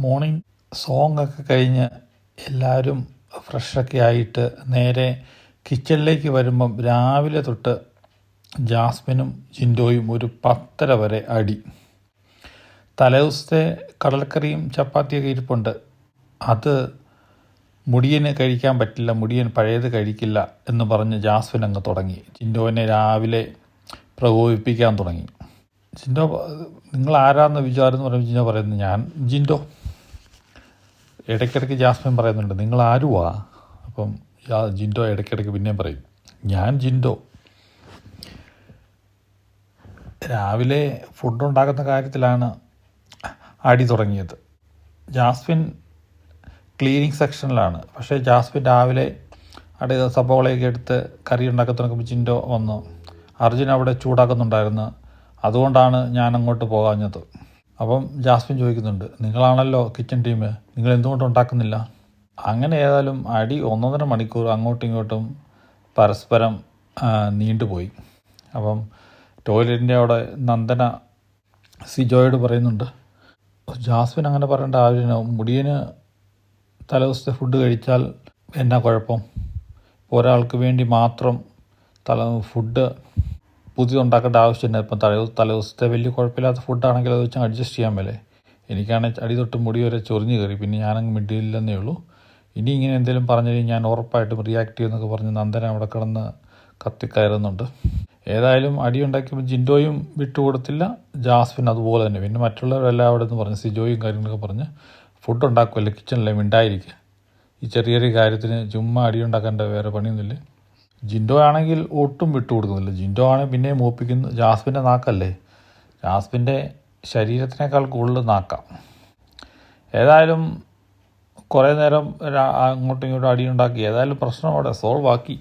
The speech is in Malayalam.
മോർണിംഗ് സോങ് ഒക്കെ കഴിഞ്ഞ് എല്ലാവരും ഫ്രഷൊക്കെ ആയിട്ട് നേരെ കിച്ചണിലേക്ക് വരുമ്പം രാവിലെ തൊട്ട് ജാസ്മിനും ജിൻഡോയും ഒരു 10:30 വരെ അടി. തലേദിവസത്തെ കടലക്കറിയും ചപ്പാത്തിയൊക്കെ ഇരിപ്പുണ്ട്. അത് മുടിയന് കഴിക്കാൻ പറ്റില്ല, മുടിയൻ പഴയത് കഴിക്കില്ല എന്ന് പറഞ്ഞ് ജാസ്മിൻ അങ്ങ് തുടങ്ങി ജിൻഡോനെ രാവിലെ പ്രകോപിപ്പിക്കാൻ തുടങ്ങി. ജിൻഡോ നിങ്ങൾ ആരാന്ന് വിചാരം എന്ന് പറയുമ്പോൾ ജിൻഡോ പറയുന്നു ഞാൻ ജിൻഡോ. ഇടയ്ക്കിടയ്ക്ക് ജാസ്മിൻ പറയുന്നുണ്ട് നിങ്ങൾ ആരുവാ. അപ്പം ജിൻഡോ ഇടയ്ക്കിടയ്ക്ക് പിന്നെയും പറയും ഞാൻ ജിൻഡോ. രാവിലെ ഫുഡ് ഉണ്ടാക്കുന്ന കാര്യത്തിലാണ് അടി തുടങ്ങിയത്. ജാസ്മിൻ ക്ലീനിങ് സെക്ഷനിലാണ്. പക്ഷേ ജാസ്മിൻ രാവിലെ സബോളയൊക്കെ എടുത്ത് കറി ഉണ്ടാക്കി തുടങ്ങുമ്പോൾ ജിൻഡോ വന്നു. അർജുൻ അവിടെ ചൂടാക്കുന്നുണ്ടായിരുന്നു, അതുകൊണ്ടാണ് ഞാൻ അങ്ങോട്ട് പോകാഞ്ഞത്. അപ്പം ജാസ്മിൻ ചോദിക്കുന്നുണ്ട് നിങ്ങളാണല്ലോ കിച്ചൺ ടീം, നിങ്ങൾ എന്തുകൊണ്ട് ഉണ്ടാക്കുന്നില്ല. അങ്ങനെ ഏതായാലും അടി 1.5 മണിക്കൂർ അങ്ങോട്ടും ഇങ്ങോട്ടും പരസ്പരം നീണ്ടുപോയി. അപ്പം ടോയ്ലറ്റിൻ്റെ അവിടെ നന്ദന സിജോയോട് പറയുന്നുണ്ട് ജാസ്മിൻ അങ്ങനെ പറയേണ്ട ആവശ്യമില്ല, മുടിയന് തലേദിവസത്തെ ഫുഡ് കഴിച്ചാൽ എന്നാ കുഴപ്പം, ഒരാൾക്ക് വേണ്ടി മാത്രം ഫുഡ് പുതിയതുണ്ടാക്കേണ്ട ആവശ്യമില്ല. ഇപ്പം തലേദിവസത്തെ വലിയ കുഴപ്പമില്ലാത്ത ഫുഡാണെങ്കിൽ അത് വെച്ച് അഡ്ജസ്റ്റ് ചെയ്യാൻ മേലേ. എനിക്കാണെങ്കിൽ അടി തൊട്ട് മുടി വരെ ചൊറിഞ്ഞ് കയറി, പിന്നെ ഞാനങ്ങ് മിണ്ടിയില്ലെന്നേ ഉള്ളൂ. ഇനി ഇങ്ങനെ എന്തെങ്കിലും പറഞ്ഞു കഴിഞ്ഞാൽ ഞാൻ ഉറപ്പായിട്ടും റിയാക്ട് ചെയ്യുമെന്നൊക്കെ പറഞ്ഞ് നന്ദന അവിടെ കിടന്ന് കത്തിക്കയറുന്നുണ്ട്. ഏതായാലും അടിയുണ്ടാക്കിയപ്പോൾ ജിൻഡോയും വിട്ടുകൊടുത്തില്ല, ജാസ്മിൻ അതുപോലെ തന്നെ. പിന്നെ മറ്റുള്ളവരെല്ലാം അവിടെ നിന്ന് പറഞ്ഞ് സിജോയും കാര്യങ്ങളൊക്കെ പറഞ്ഞ് ഫുഡ് ഉണ്ടാക്കുമല്ലേ കിച്ചണിലെ മിണ്ടായിരിക്കുക, ഈ ചെറിയ ചെറിയ കാര്യത്തിന് ചുമ്മാ അടിയുണ്ടാക്കേണ്ട വേറെ പണിയൊന്നുമില്ല. ജിൻഡോ ആണെങ്കിൽ ഒട്ടും വിട്ടുകൊടുക്കുന്നില്ല. ജിൻഡോ ആണെങ്കിൽ പിന്നെ മൂപ്പിക്കുന്നു. ജാസ്മിൻ്റെ നാക്കല്ലേ, ജാസ്മിൻ്റെ ശരീരത്തിനേക്കാൾ കൂടുതൽ നാക്കാം. ഏതായാലും കുറേ നേരം അങ്ങോട്ടും ഇങ്ങോട്ടും അടിയുണ്ടാക്കി. ഏതായാലും പ്രശ്നം അവിടെ സോൾവ് ആക്കി.